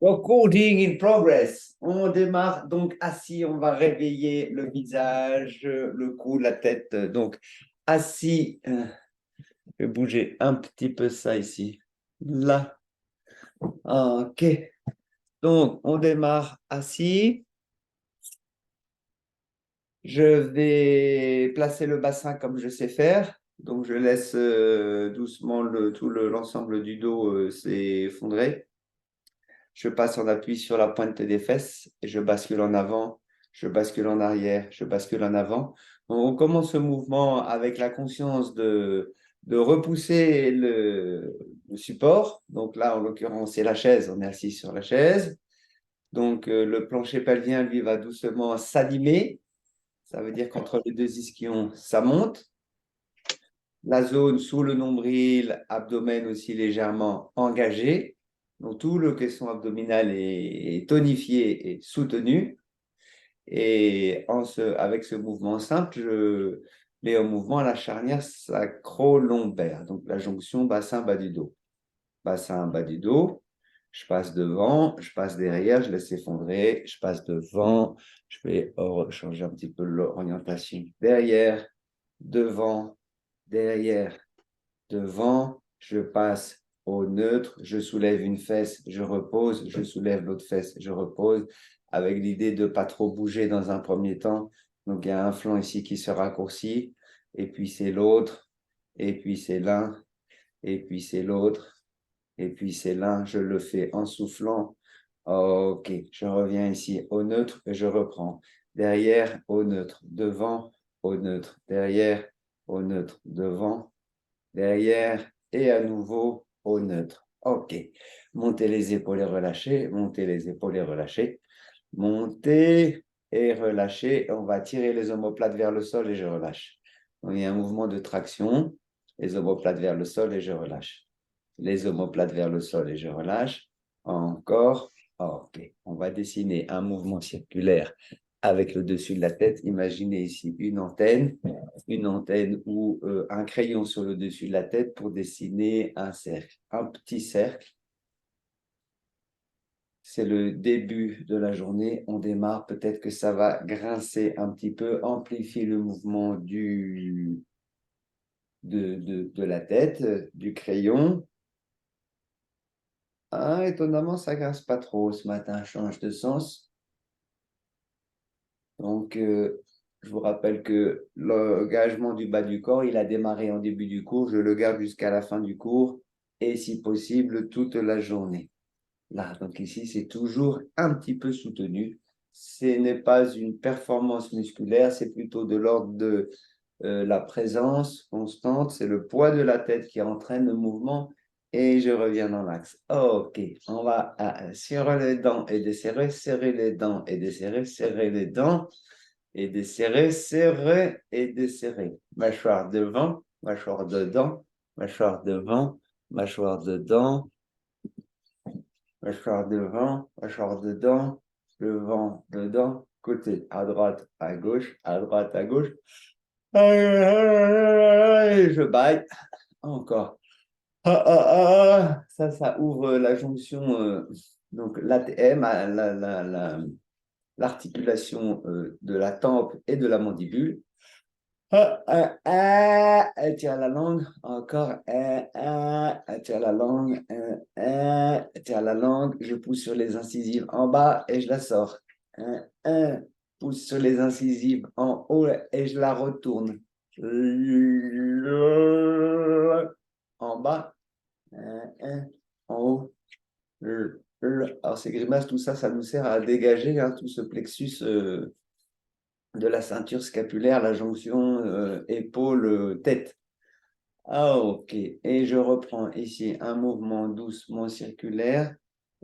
Recording in progress. On démarre donc assis, on va réveiller le visage, le cou, la tête. Donc assis, je vais bouger un petit peu ça ici. Là. Ok. Donc on démarre assis. Je vais placer le bassin comme je sais faire. Donc je laisse doucement l'ensemble du dos s'effondrer. Je passe en appui sur la pointe des fesses et je bascule en avant, je bascule en arrière, je bascule en avant. On commence ce mouvement avec la conscience de repousser le support. Donc là, en l'occurrence, c'est la chaise, on est assis sur la chaise. Donc le plancher pelvien, lui, va doucement s'animer. Ça veut dire qu'entre les deux ischions, ça monte. La zone sous le nombril, abdomen aussi légèrement engagé. Donc, tout le caisson abdominal est tonifié et soutenu. Et avec ce mouvement simple, je mets en mouvement la charnière sacro-lombaire. Donc, la jonction bassin-bas du dos. Bassin, bas du dos. Je passe devant, je passe derrière, je laisse effondrer. Je passe devant. Je vais changer un petit peu l'orientation. Derrière, devant, derrière, devant, je passe au neutre, je soulève une fesse, je repose, je soulève l'autre fesse, je repose, avec l'idée de ne pas trop bouger dans un premier temps. Donc, il y a un flanc ici qui se raccourcit, et puis c'est l'autre, et puis c'est l'un, et puis c'est l'autre, et puis c'est l'un. Je le fais en soufflant. Ok, je reviens ici au neutre et je reprends. Derrière, au neutre, devant, au neutre, derrière, au neutre, devant, derrière et à nouveau au neutre. Ok. Montez les épaules et relâchez. Montez les épaules et relâchez. Montez et relâchez. On va tirer les omoplates vers le sol et je relâche. Donc, il y a un mouvement de traction. Les omoplates vers le sol et je relâche. Les omoplates vers le sol et je relâche. Encore. Ok. On va dessiner un mouvement circulaire avec le dessus de la tête. Imaginez ici une antenne ou un crayon sur le dessus de la tête pour dessiner un cercle. Un petit cercle. C'est le début de la journée. On démarre. Peut-être que ça va grincer un petit peu, amplifier le mouvement de la tête, du crayon. Ah, étonnamment, ça grince pas trop ce matin. Change de sens. Donc, je vous rappelle que l'engagement du bas du corps, il a démarré en début du cours. Je le garde jusqu'à la fin du cours et, si possible, toute la journée. Là, donc ici, c'est toujours un petit peu soutenu. Ce n'est pas une performance musculaire, c'est plutôt de l'ordre de la présence constante. C'est le poids de la tête qui entraîne le mouvement et je reviens dans l'axe. Ok, on va serrer les dents et desserrer, serrer les dents et desserrer, serrer les dents et desserrer, serrer et desserrer. Mâchoire devant, mâchoire dedans, mâchoire devant, mâchoire dedans, mâchoire devant, mâchoire dedans, devant, dedans, côté, à droite, à gauche, à droite, à gauche. Je baille. Encore. Ça ouvre la jonction, donc l'ATM, l'articulation de la tempe et de la mandibule. Elle tire la langue, encore, elle tire la langue, elle tire la langue, je pousse sur les incisives en bas et je la sors. Pousse sur les incisives en haut et je la retourne. En bas, en haut. Alors ces grimaces, tout ça, ça nous sert à dégager tout ce plexus de la ceinture scapulaire, la jonction épaule-tête. Ah, ok. Et je reprends ici un mouvement doucement circulaire.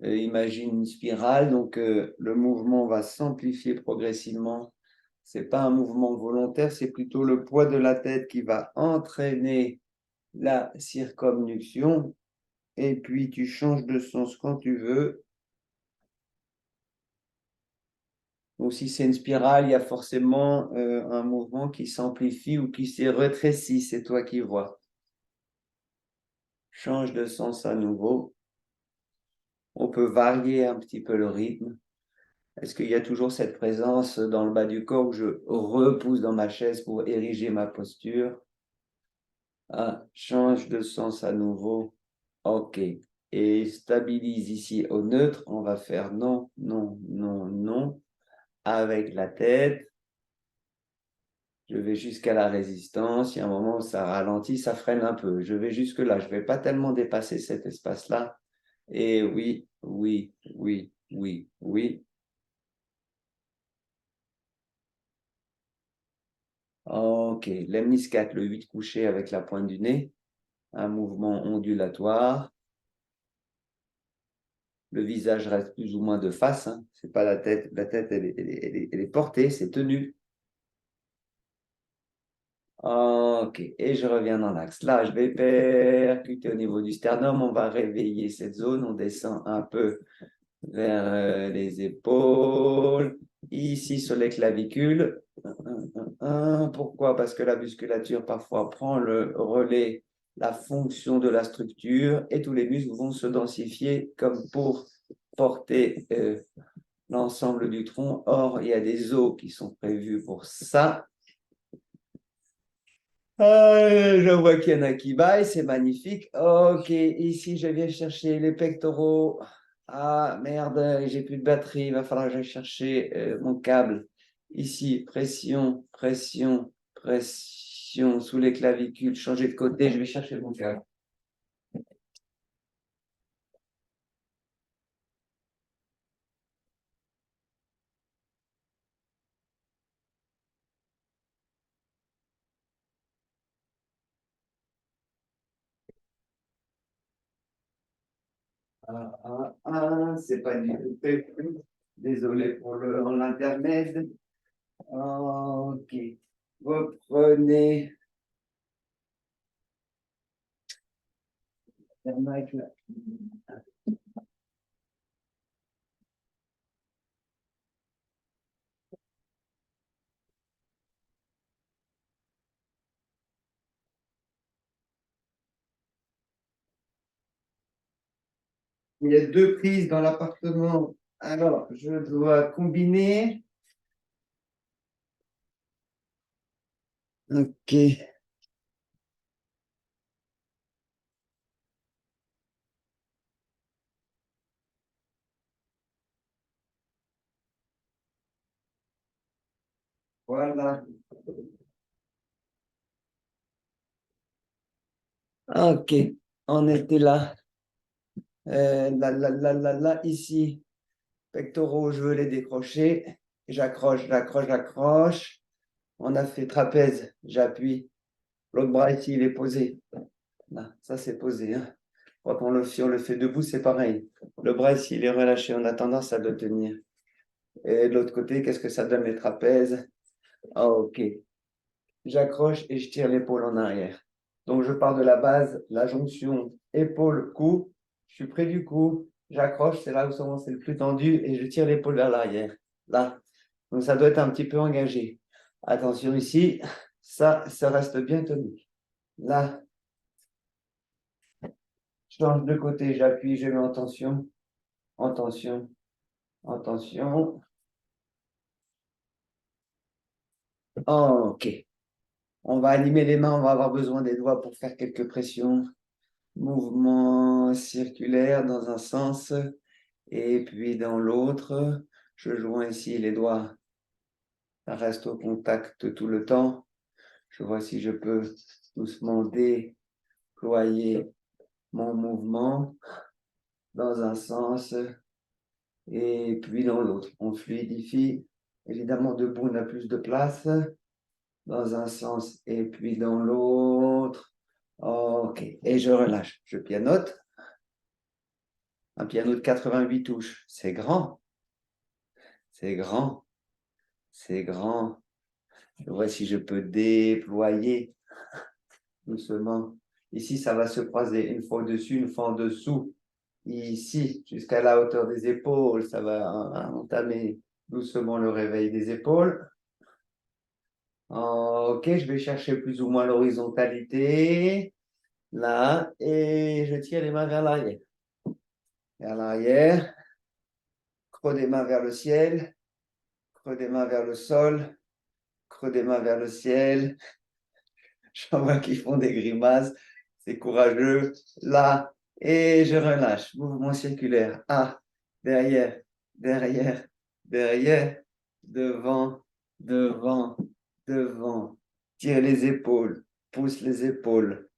Imagine une spirale, donc le mouvement va s'amplifier progressivement. C'est pas un mouvement volontaire, c'est plutôt le poids de la tête qui va entraîner la circonnuction. Et puis tu changes de sens quand tu veux. Donc, si c'est une spirale, il y a forcément un mouvement qui s'amplifie ou qui se rétrécit. C'est toi qui vois. Change de sens à nouveau. On peut varier un petit peu le rythme. Est-ce qu'il y a toujours cette présence dans le bas du corps où je repousse dans ma chaise pour ériger ma posture? Ah, change de sens à nouveau. OK. Et stabilise ici au neutre. On va faire non, non, non, non avec la tête. Je vais jusqu'à la résistance. Il y a un moment où ça ralentit, ça freine un peu. Je vais jusque là. Je ne vais pas tellement dépasser cet espace-là. Et oui, oui, oui, oui, oui. OK. Lemniscate, le 8 couché avec la pointe du nez. Un mouvement ondulatoire. Le visage reste plus ou moins de face. Hein. C'est pas la tête. La tête, elle est portée, c'est tenu. OK. Et je reviens dans l'axe. Là, je vais percuter au niveau du sternum. On va réveiller cette zone. On descend un peu vers les épaules. Ici, sur les clavicules. Pourquoi? Parce que la musculature, parfois, prend le relais, la fonction de la structure, et tous les muscles vont se densifier comme pour porter l'ensemble du tronc. Or, il y a des os qui sont prévus pour ça. Je vois qu'il y en a qui baillent, c'est magnifique. OK, ici, je viens chercher les pectoraux. Ah, merde, j'ai plus de batterie, il va falloir que j'aille chercher mon câble. Ici, pression, pression, pression sous les clavicules. Changer de côté, je vais chercher mon câble. C'est pas du tout prévu. Désolé pour l'intermède. OK. Reprenez. Il y a deux prises dans l'appartement. Alors, je dois combiner. OK. Voilà. OK. On était là. Là, ici. Pectoraux, je veux les décrocher. J'accroche, j'accroche, j'accroche. On a fait trapèze. J'appuie. L'autre bras ici, il est posé. Là, ça, c'est posé. Hein. Quand si on le fait debout, c'est pareil. Le bras ici, il est relâché. On a tendance à le tenir. Et de l'autre côté, qu'est-ce que ça donne les trapèzes? OK. J'accroche et je tire l'épaule en arrière. Donc, je pars de la base, la jonction épaule-cou. Je suis près du cou. J'accroche, c'est là où souvent c'est le plus tendu et je tire l'épaule vers l'arrière. Là. Donc, ça doit être un petit peu engagé. Attention ici, ça reste bien tenu. Là, je change de côté, j'appuie, je mets en tension, en tension, en tension. OK. On va animer les mains, on va avoir besoin des doigts pour faire quelques pressions. Mouvement circulaire dans un sens et puis dans l'autre. Je joins ici les doigts. Ça reste au contact tout le temps. Je vois si je peux doucement déployer mon mouvement dans un sens et puis dans l'autre. On fluidifie. Évidemment, debout, on a plus de place dans un sens et puis dans l'autre. OK. Et je relâche. Je pianote. Un piano de 88 touches. C'est grand. C'est grand. C'est grand. Je vois si je peux déployer doucement. Ici, ça va se croiser une fois au-dessus, une fois en dessous. Ici, jusqu'à la hauteur des épaules, ça va entamer doucement le réveil des épaules. OK, je vais chercher plus ou moins l'horizontalité. Là, et je tire les mains vers l'arrière. vers l'arrière. Creux des mains vers le ciel. Creux des mains vers le sol. Creux des mains vers le ciel. J'en vois qui font des grimaces. C'est courageux. Là. Et je relâche. Mouvement circulaire. Ah. Derrière. Derrière. Derrière. Devant. Devant. Devant. Tire les épaules. Pousse les épaules.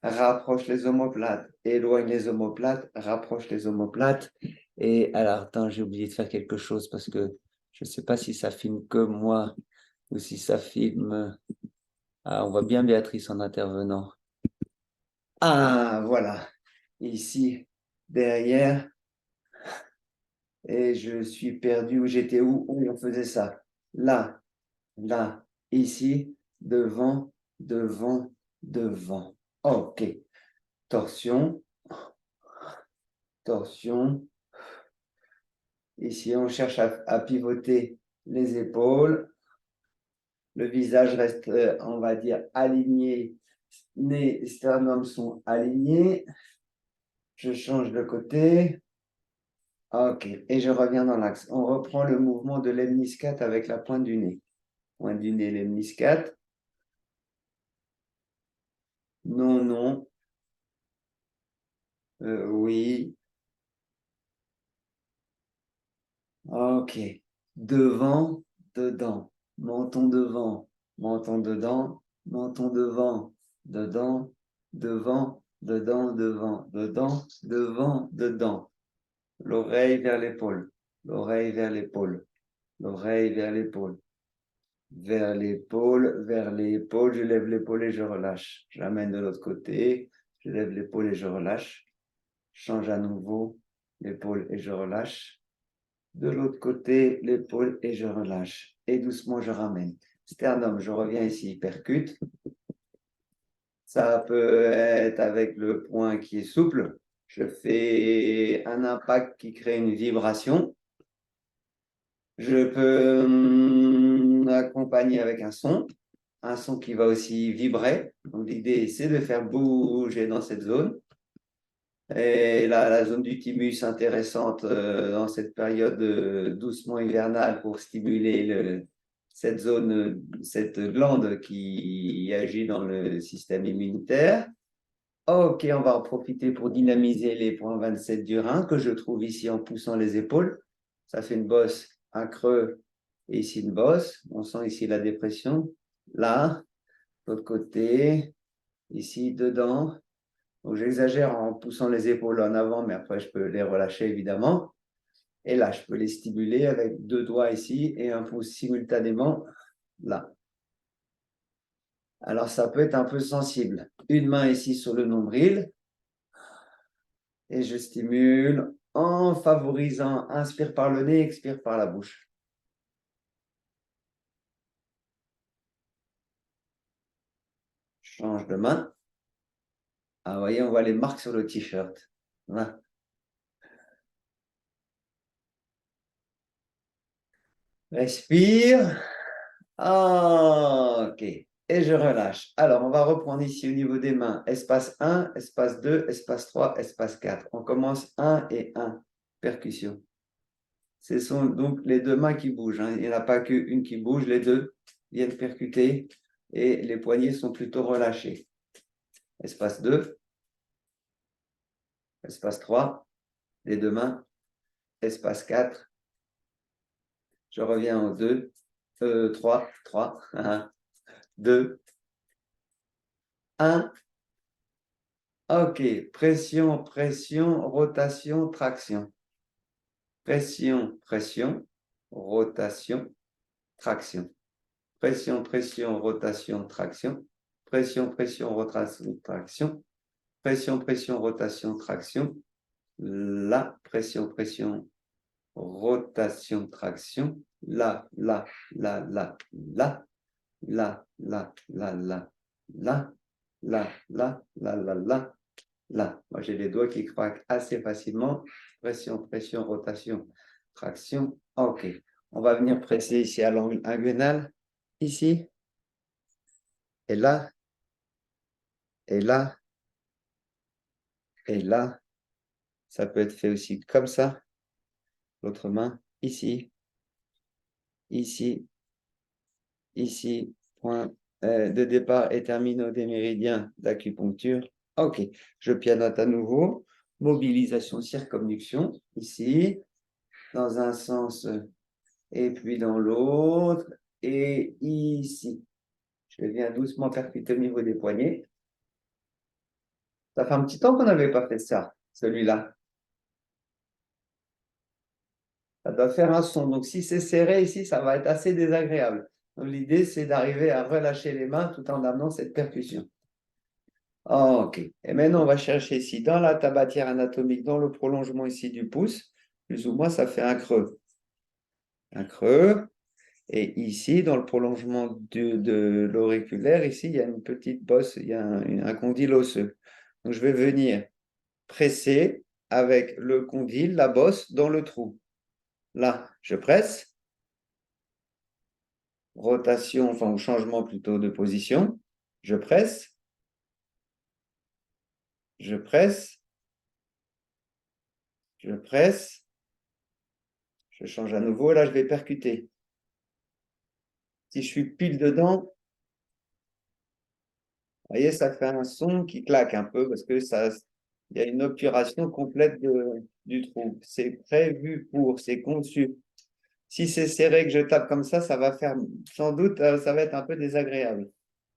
Rapproche les omoplates. Éloigne les omoplates. Rapproche les omoplates. Et alors, attends, j'ai oublié de faire quelque chose parce que je ne sais pas si ça filme que moi ou si ça filme. Ah, on voit bien Béatrice en intervenant. Ah, voilà. Ici, derrière. Et je suis perdu. Où j'étais où? Où on faisait ça? Là, là, ici, devant, devant, devant. OK. Torsion, torsion. Ici, on cherche à pivoter les épaules. Le visage reste, on va dire, aligné. Nez et sternum sont alignés. Je change de côté. OK. Et je reviens dans l'axe. On reprend le mouvement de l'hémiscate avec la pointe du nez. Pointe du nez, l'hémiscate. Non, non. Oui. OK. Devant, dedans. Menton devant, menton dedans, menton devant, dedans, devant, dedans, devant, dedans, devant, dedans. L'oreille vers l'épaule, l'oreille vers l'épaule, l'oreille vers l'épaule, vers l'épaule, vers l'épaule. Je lève l'épaule et je relâche. J'amène de l'autre côté, je lève l'épaule et je relâche. Change à nouveau l'épaule et je relâche. De l'autre côté, l'épaule et je relâche. Et doucement, je ramène. Sternum, je reviens ici, percute. Ça peut être avec le point qui est souple. Je fais un impact qui crée une vibration. Je peux accompagner avec un son qui va aussi vibrer. Donc l'idée, c'est de faire bouger dans cette zone. Et la zone du thymus intéressante dans cette période doucement hivernale pour stimuler cette zone, cette glande qui agit dans le système immunitaire. Ok, on va en profiter pour dynamiser les points 27 du rein que je trouve ici en poussant les épaules. Ça fait une bosse, un creux et ici une bosse. On sent ici la dépression. Là, de l'autre côté, ici, dedans. Donc, j'exagère en poussant les épaules en avant, mais après, je peux les relâcher évidemment. Et là, je peux les stimuler avec deux doigts ici et un pouce simultanément là. Alors, ça peut être un peu sensible. Une main ici sur le nombril. Et je stimule en favorisant, inspire par le nez, expire par la bouche. Change de main. Ah, vous voyez, on voit les marques sur le t-shirt. Voilà. Respire. Ok. Et je relâche. Alors, on va reprendre ici au niveau des mains. Espace 1, espace 2, espace 3, espace 4. On commence 1 et 1. Percussion. Ce sont donc les deux mains qui bougent. Hein. Il n'y en a pas qu'une qui bouge. Les deux viennent percuter et les poignets sont plutôt relâchés. Espace 2, espace 3, les deux mains. Espace 4. Je reviens au 2, 3, 3, 2, 1. Ok, pression, pression, rotation, traction. Pression, pression, rotation, traction. Pression, pression, rotation, traction. Pression, pression, rotation, traction. Pression, pression, rotation, traction. La pression, pression, rotation, traction. La, la, la, la, la. La, la, la, la, la. La, la, la, la, la. Là, moi j'ai les doigts qui craquent assez facilement. Pression, pression, rotation, traction. OK. On va venir presser ici à l'angle inguinal. Ici. Et là. Et là. Et là. Ça peut être fait aussi comme ça. L'autre main, ici, ici, ici. Point de départ et terminaux des méridiens d'acupuncture. OK, je pianote à nouveau. Mobilisation, circonduction, ici, dans un sens et puis dans l'autre, et ici. Je viens doucement percuter au niveau des poignets. Ça fait un petit temps qu'on n'avait pas fait ça, celui-là. Ça doit faire un son. Donc, si c'est serré ici, ça va être assez désagréable. Donc, l'idée, c'est d'arriver à relâcher les mains tout en amenant cette percussion. OK. Et maintenant, on va chercher ici, dans la tabatière anatomique, dans le prolongement ici du pouce, plus ou moins, ça fait un creux. Un creux. Et ici, dans le prolongement de l'auriculaire, ici, il y a une petite bosse, il y a un condyle osseux. Donc, je vais venir presser avec le condyle, la bosse, dans le trou. Là, je presse. Rotation, enfin, ou changement plutôt de position. Je presse. Je presse. Je presse. Je change à nouveau. Là, je vais percuter. Si je suis pile dedans, vous voyez, ça fait un son qui claque un peu parce que il y a une obturation complète du trou. C'est prévu pour, c'est conçu. Si c'est serré que je tape comme ça va faire, sans doute, ça va être un peu désagréable.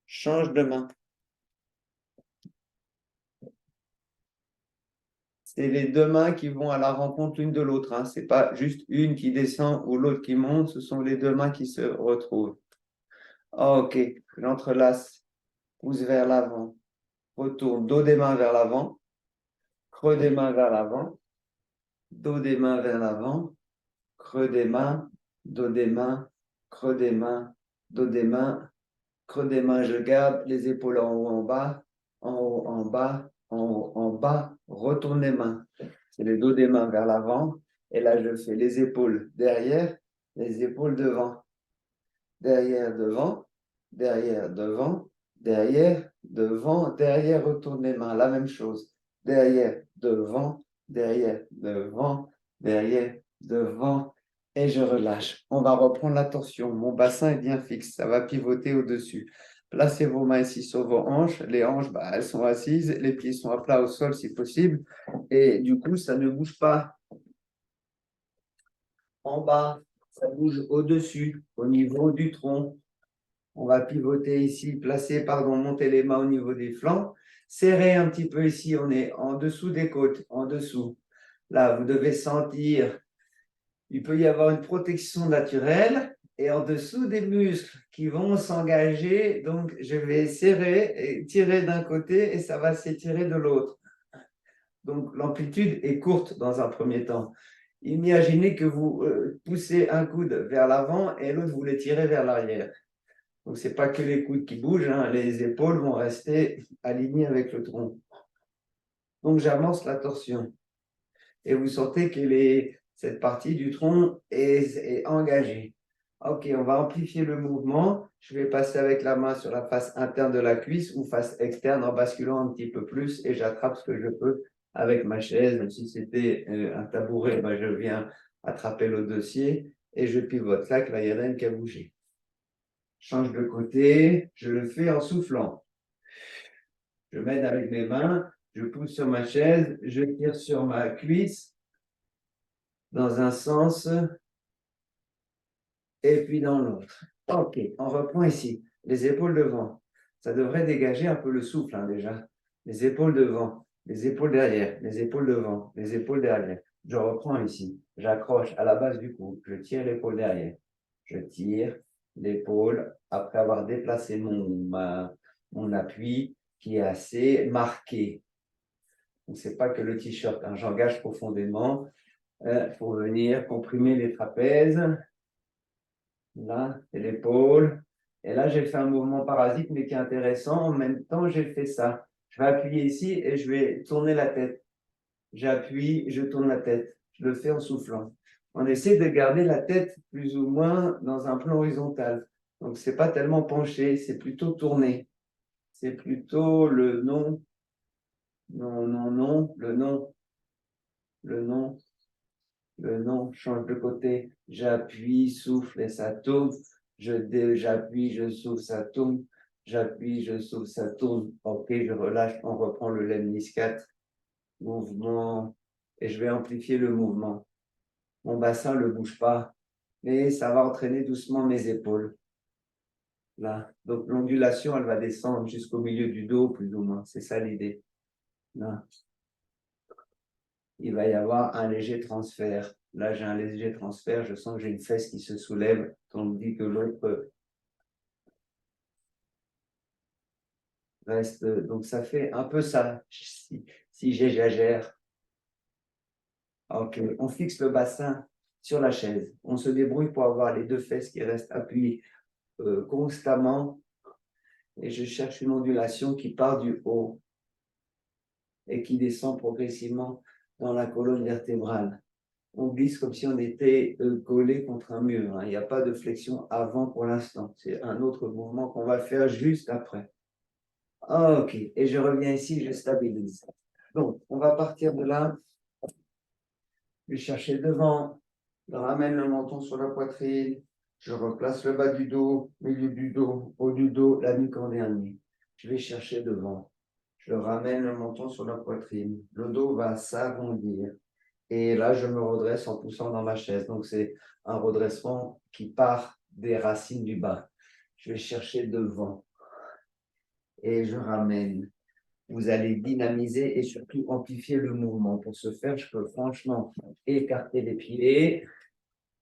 Change de main. C'est les deux mains qui vont à la rencontre l'une de l'autre. Hein. Ce n'est pas juste une qui descend ou l'autre qui monte. Ce sont les deux mains qui se retrouvent. OK. J'entrelace. Pouce vers l'avant. Retourne. Dos des mains vers l'avant. Creux des mains vers l'avant. Dos des mains vers l'avant. Creux des mains. Dos des mains. Creux des mains. Dos des mains. Creux des mains. Je garde les épaules en haut, en bas. En haut, en bas. En haut, en bas. Retourne les mains. C'est le dos des mains vers l'avant. Et là, je fais les épaules derrière, les épaules devant. Derrière, devant, derrière, devant, derrière, devant, derrière, retourne les mains. La même chose. Derrière, devant, derrière, devant, derrière, devant. Et je relâche. On va reprendre la torsion. Mon bassin est bien fixe. Ça va pivoter au-dessus. Placez vos mains ici sur vos hanches. Les hanches, elles sont assises. Les pieds sont à plat au sol si possible. Et du coup, ça ne bouge pas en bas. Ça bouge au-dessus, au niveau du tronc. On va pivoter ici, monter les mains au niveau des flancs. Serrer un petit peu ici, on est en dessous des côtes, en dessous. Là, vous devez sentir, il peut y avoir une protection naturelle et en dessous des muscles qui vont s'engager. Donc, je vais serrer et tirer d'un côté et ça va s'étirer de l'autre. Donc, l'amplitude est courte dans un premier temps. Imaginez que vous poussez un coude vers l'avant et l'autre, vous le tirez vers l'arrière. Donc, ce n'est pas que les coudes qui bougent, hein, les épaules vont rester alignées avec le tronc. Donc, j'avance la torsion. Et vous sentez que cette partie du tronc est engagée. OK, on va amplifier le mouvement. Je vais passer avec la main sur la face interne de la cuisse ou face externe en basculant un petit peu plus et j'attrape ce que je peux avec ma chaise. Si c'était un tabouret, je viens attraper le dossier et je pivote. Là, il y a rien qui a bougé. Change de côté, je le fais en soufflant. Je m'aide avec mes mains, je pousse sur ma chaise, je tire sur ma cuisse dans un sens et puis dans l'autre. OK, on reprend ici. Les épaules devant. Ça devrait dégager un peu le souffle déjà. Les épaules devant, les épaules derrière, les épaules devant, les épaules derrière. Je reprends ici. J'accroche à la base du cou. Je tire l'épaule derrière. Je tire l'épaule après avoir déplacé mon appui qui est assez marqué. Ce n'est pas que le t-shirt. Hein. J'engage profondément pour venir comprimer les trapèzes. Là, c'est l'épaule. Et là, j'ai fait un mouvement parasite, mais qui est intéressant. En même temps, j'ai fait ça. Je vais appuyer ici et je vais tourner la tête. J'appuie, je tourne la tête. Je le fais en soufflant. On essaie de garder la tête plus ou moins dans un plan horizontal. Donc, ce n'est pas tellement penché, c'est plutôt tourné. C'est plutôt le non, non, non, non, le non. le nom change de côté, j'appuie, souffle et ça tourne, j'appuie, je souffle, ça tourne, j'appuie, je souffle, ça tourne, ok, je relâche, on reprend le Lemnis 4, mouvement, et je vais amplifier le mouvement. Mon bassin ne bouge pas, mais ça va entraîner doucement mes épaules. Là, donc l'ondulation, elle va descendre jusqu'au milieu du dos, plus ou moins, c'est ça l'idée. Là. Il va y avoir un léger transfert. Là, j'ai un léger transfert, je sens que j'ai une fesse qui se soulève, tandis que l'autre reste. Donc, ça fait un peu ça, si j'exagère. Ok, on fixe le bassin sur la chaise. On se débrouille pour avoir les deux fesses qui restent appuyées constamment. Et je cherche une ondulation qui part du haut et qui descend progressivement dans la colonne vertébrale. On glisse comme si on était collé contre un mur. Il n'y a pas de flexion avant pour l'instant. C'est un autre mouvement qu'on va faire juste après. Ok, et je reviens ici, je stabilise. Donc, on va partir de là. Je vais chercher devant, je ramène le menton sur la poitrine, je replace le bas du dos, milieu du dos, haut du dos, la nuque en dernier. Je vais chercher devant. Je ramène le menton sur la poitrine. Le dos va s'arrondir. Et là, je me redresse en poussant dans ma chaise. Donc, c'est un redressement qui part des racines du bas. Je vais chercher devant et je ramène. Vous allez dynamiser et surtout amplifier le mouvement. Pour ce faire, je peux franchement écarter les pieds.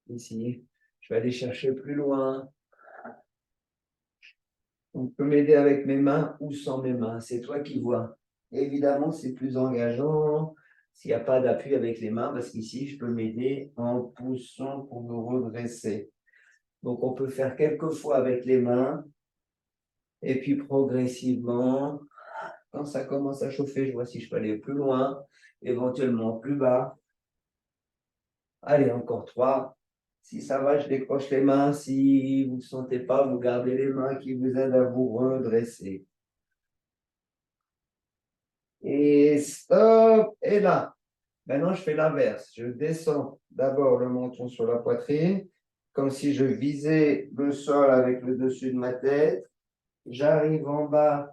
Ici, je vais aller chercher plus loin. On peut m'aider avec mes mains ou sans mes mains. C'est toi qui vois. Évidemment, c'est plus engageant s'il n'y a pas d'appui avec les mains, parce qu'ici, je peux m'aider en poussant pour me redresser. Donc, on peut faire quelques fois avec les mains, et puis progressivement, quand ça commence à chauffer, je vois si je peux aller plus loin, éventuellement plus bas. Allez, encore 3. Si ça va, je décroche les mains. Si vous ne sentez pas, vous gardez les mains qui vous aident à vous redresser. Et stop, et là. Maintenant, je fais l'inverse. Je descends d'abord le menton sur la poitrine, comme si je visais le sol avec le dessus de ma tête. J'arrive en bas,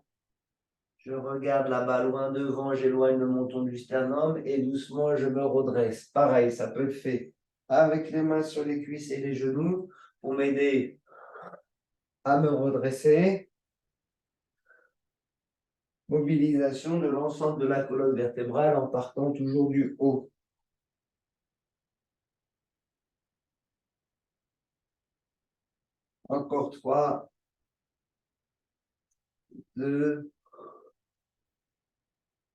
je regarde là-bas loin devant, j'éloigne le menton du sternum et doucement, je me redresse. Pareil, ça peut être fait avec les mains sur les cuisses et les genoux pour m'aider à me redresser. Mobilisation de l'ensemble de la colonne vertébrale en partant toujours du haut. Encore 3, 2,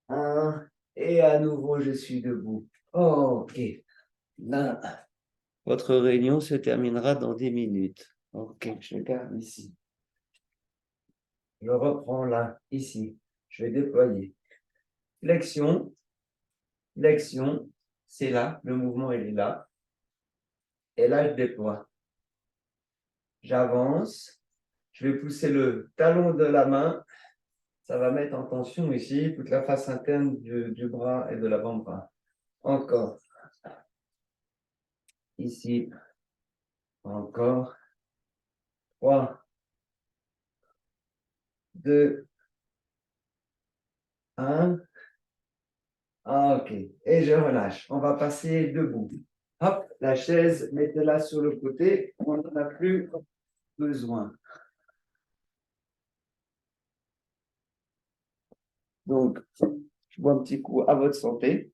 1. Et à nouveau, je suis debout. Ok. Là, votre réunion se terminera dans 10 minutes. Ok, je garde ici. Je reprends là, ici. Je vais déployer. Flexion, flexion, c'est là, le mouvement il est là. Et là, je déploie. J'avance. Je vais pousser le talon de la main. Ça va mettre en tension ici toute la face interne du bras et de l'avant-bras. Encore. Ici. Encore. 3, 2, 1. Ok. Et je relâche. On va passer debout. Hop, la chaise, mettez-la sur le côté. On n'en a plus besoin. Donc, je bois un petit coup à votre santé.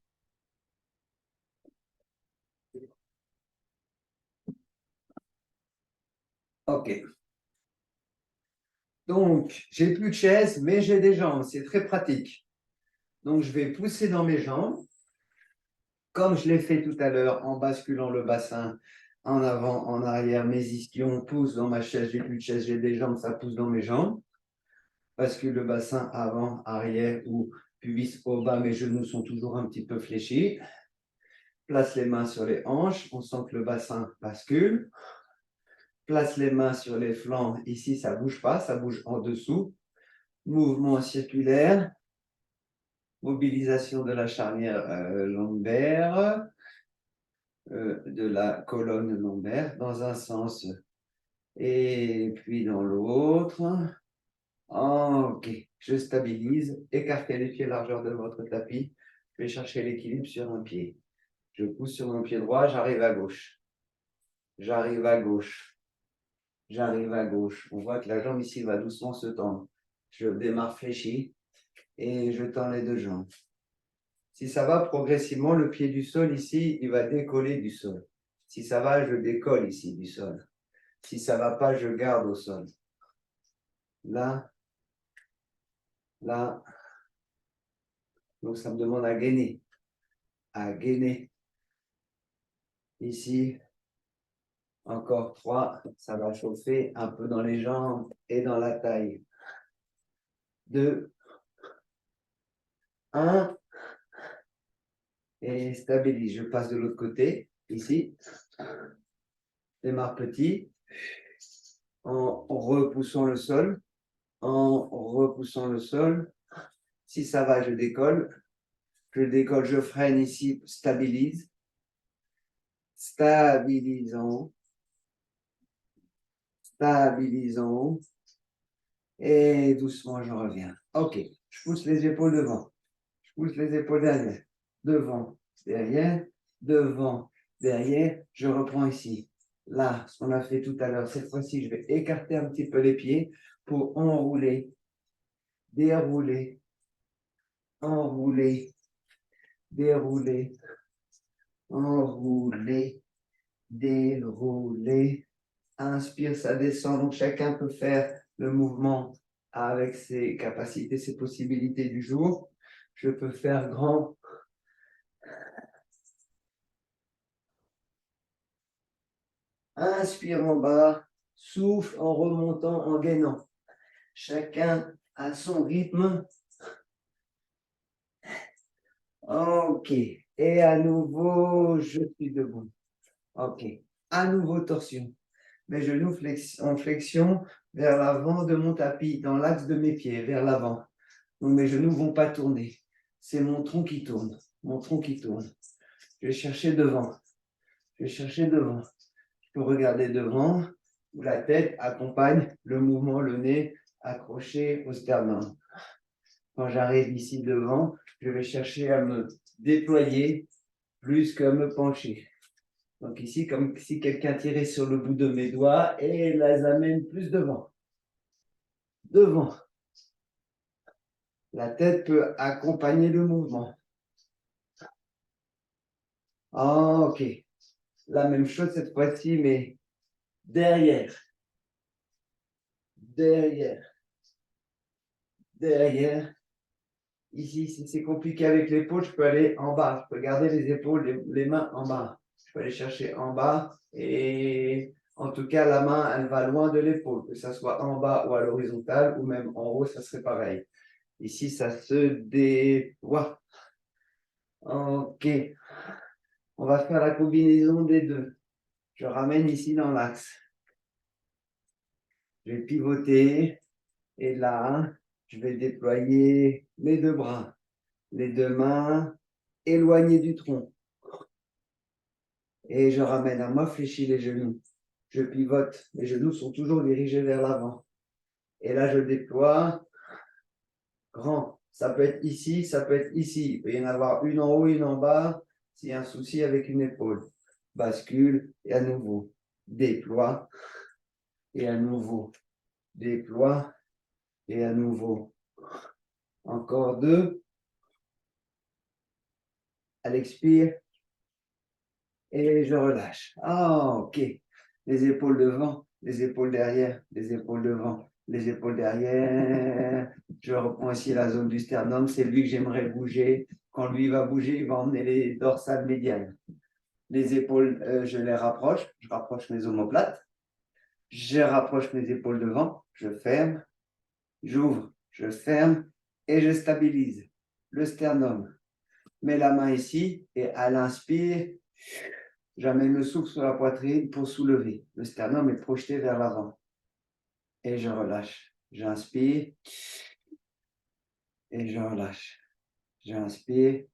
Ok. Donc, j'ai plus de chaise, mais j'ai des jambes. C'est très pratique. Donc, je vais pousser dans mes jambes, comme je l'ai fait tout à l'heure en basculant le bassin en avant, en arrière. Mes ischions poussent dans ma chaise. J'ai plus de chaise, j'ai des jambes, ça pousse dans mes jambes. Bascule le bassin avant, arrière ou pubis au bas. Mes genoux sont toujours un petit peu fléchis. Place les mains sur les hanches. On sent que le bassin bascule. Place les mains sur les flancs. Ici, ça ne bouge pas, ça bouge en dessous. Mouvement circulaire. mobilisation de la charnière lombaire, de la colonne lombaire dans un sens et puis dans l'autre. Ok, je stabilise, écartez les pieds largeur de votre tapis. Je vais chercher l'équilibre sur un pied. Je pousse sur mon pied droit, j'arrive à gauche. J'arrive à gauche. J'arrive à gauche. On voit que la jambe ici va doucement se tendre. Je démarre fléchi et je tends les deux jambes. Si ça va progressivement, le pied du sol ici, il va décoller du sol. Si ça va, je décolle ici du sol. Si ça ne va pas, je garde au sol. Là, là. Donc, ça me demande à gainer. À gainer. Ici, encore 3. Ça va chauffer un peu dans les jambes et dans la taille. 2. 1. Et stabilise. Je passe de l'autre côté, ici. Démarre petit. En repoussant le sol. En repoussant le sol. Si ça va, je décolle. Je décolle, je freine ici, stabilise. Stabilisons. Stabilisons. Et doucement, je reviens. Ok, je pousse les épaules devant. Je pousse les épaules derrière. Devant, derrière, devant, derrière. Je reprends ici. Là, ce qu'on a fait tout à l'heure. Cette fois-ci, je vais écarter un petit peu les pieds pour enrouler, dérouler, enrouler, dérouler, enrouler, dérouler. Inspire, ça descend. Donc, chacun peut faire le mouvement avec ses capacités, ses possibilités du jour. Je peux faire grand. Inspire en bas, souffle en remontant, en gainant. Chacun à son rythme. Ok. Et à nouveau, je suis debout. Ok. À nouveau, torsion. Mes genoux en flexion vers l'avant de mon tapis, dans l'axe de mes pieds, vers l'avant. Donc mes genoux ne vont pas tourner. C'est mon tronc qui tourne. Mon tronc qui tourne. Je vais chercher devant. Je vais chercher devant. Je peux regarder devant où la tête accompagne le mouvement, le nez accroché au sternum. Quand j'arrive ici devant, je vais chercher à me déployer plus qu'à me pencher. Donc ici, comme si quelqu'un tirait sur le bout de mes doigts et les amène plus devant. Devant. La tête peut accompagner le mouvement. Ok. La même chose cette fois-ci, mais derrière. Derrière. Derrière. Ici, si c'est compliqué avec l'épaule, je peux aller en bas. Je peux garder les épaules, les mains en bas. Je peux aller chercher en bas. Et en tout cas, la main, elle va loin de l'épaule. Que ça soit en bas ou à l'horizontale, ou même en haut, ça serait pareil. Ici, ça se déploie. Ok. On va faire la combinaison des deux. Je ramène ici dans l'axe. Je vais pivoter. Et là, je vais déployer mes deux bras. Les deux mains éloignées du tronc. Et je ramène à moi, fléchis les genoux. Je pivote. Les genoux sont toujours dirigés vers l'avant. Et là, je déploie. Grand. Ça peut être ici, ça peut être ici. Il peut y en avoir une en haut, une en bas. S'il y a un souci avec une épaule. Bascule et à nouveau. Déploie. Et à nouveau. Déploie. Et à nouveau. Encore deux. À l'expire. Et je relâche. Ah, ok. Les épaules devant, les épaules derrière, les épaules devant, les épaules derrière. Je reprends ici la zone du sternum. C'est lui que j'aimerais bouger. Quand lui va bouger, il va emmener les dorsales médianes. Les épaules, je les rapproche. Je rapproche mes omoplates. Je rapproche mes épaules devant. Je ferme. J'ouvre. Je ferme. Et je stabilise le sternum. Mets la main ici et à l'inspire, j'amène le souffle sur la poitrine pour soulever. Le sternum est projeté vers l'avant. Et je relâche. J'inspire et je relâche. J'inspire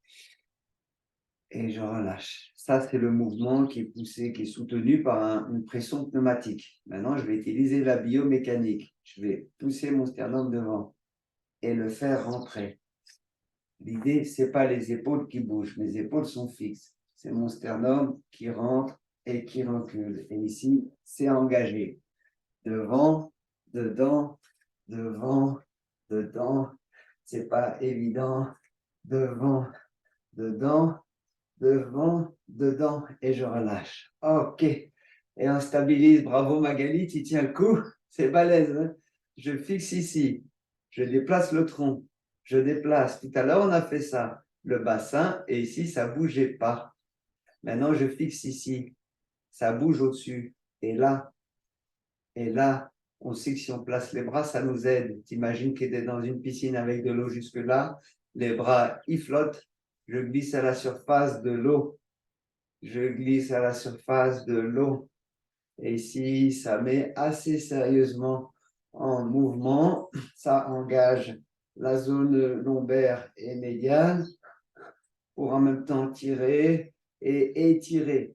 et je relâche. Ça, c'est le mouvement qui est poussé, qui est soutenu par une pression pneumatique. Maintenant, je vais utiliser la biomécanique. Je vais pousser mon sternum devant et le faire rentrer. L'idée, ce n'est pas les épaules qui bougent. Mes épaules sont fixes. C'est mon sternum qui rentre et qui recule. Et ici, c'est engagé. Devant, dedans, devant, dedans. Ce n'est pas évident. Devant, dedans, devant, dedans. Et je relâche. OK. Et on stabilise. Bravo Magali, tu tiens le coup. C'est balèze. Hein? Je fixe ici. Je déplace le tronc. Je déplace. Tout à l'heure, on a fait ça. Le bassin, et ici, ça ne bougeait pas. Maintenant, je fixe ici. Ça bouge au-dessus. Et là, on sait que si on place les bras, ça nous aide. T'imagines qu'il est dans une piscine avec de l'eau jusque-là. Les bras, ils flottent. Je glisse à la surface de l'eau. Je glisse à la surface de l'eau. Et ici, ça met assez sérieusement en mouvement. Ça engage la zone lombaire et médiane pour en même temps tirer et étirer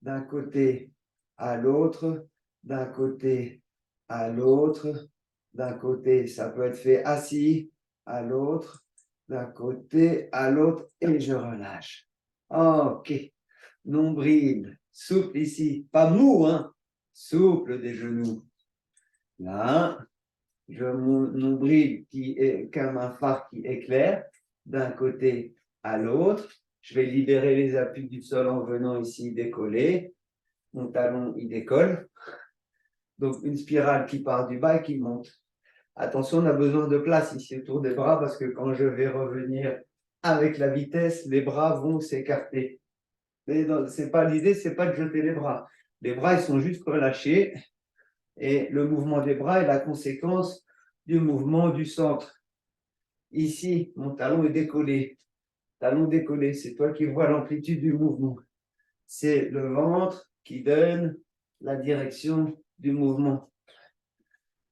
d'un côté à l'autre, d'un côté à l'autre, d'un côté, ça peut être fait assis, à l'autre, d'un côté à l'autre, et je relâche. OK. Nombril, souple ici, pas mou, hein, souple des genoux. Là, je mon nombril qui est comme un phare qui éclaire d'un côté à l'autre. Je vais libérer les appuis du sol en venant ici décoller. Mon talon, il décolle. Donc, une spirale qui part du bas et qui monte. Attention, on a besoin de place ici autour des bras parce que quand je vais revenir avec la vitesse, les bras vont s'écarter. Mais c'est pas l'idée, c'est pas de jeter les bras. Les bras, ils sont juste relâchés et le mouvement des bras est la conséquence du mouvement du centre. Ici, mon talon est décollé. Talon décollé, c'est toi qui vois l'amplitude du mouvement. C'est le ventre qui donne la direction du mouvement.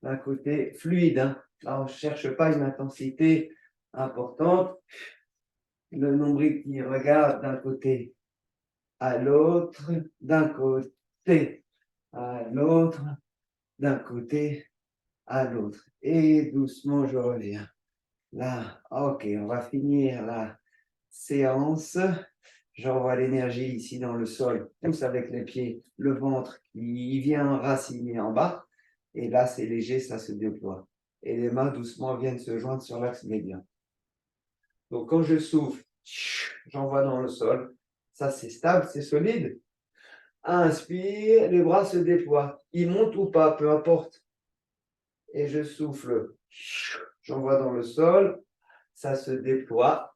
D'un côté fluide, hein. Là, on ne cherche pas une intensité importante. Le nombril qui regarde d'un côté à l'autre, d'un côté à l'autre, d'un côté à l'autre. Et doucement, je reviens. Là, OK, on va finir la séance. J'envoie l'énergie ici dans le sol, pousse avec les pieds, le ventre qui vient enraciner en bas. Et là, c'est léger, ça se déploie. Et les mains doucement viennent se joindre sur l'axe médian. Donc, quand je souffle, j'envoie dans le sol. Ça, c'est stable, c'est solide. Inspire, les bras se déploient. Ils montent ou pas, peu importe. Et je souffle. J'envoie dans le sol. Ça se déploie.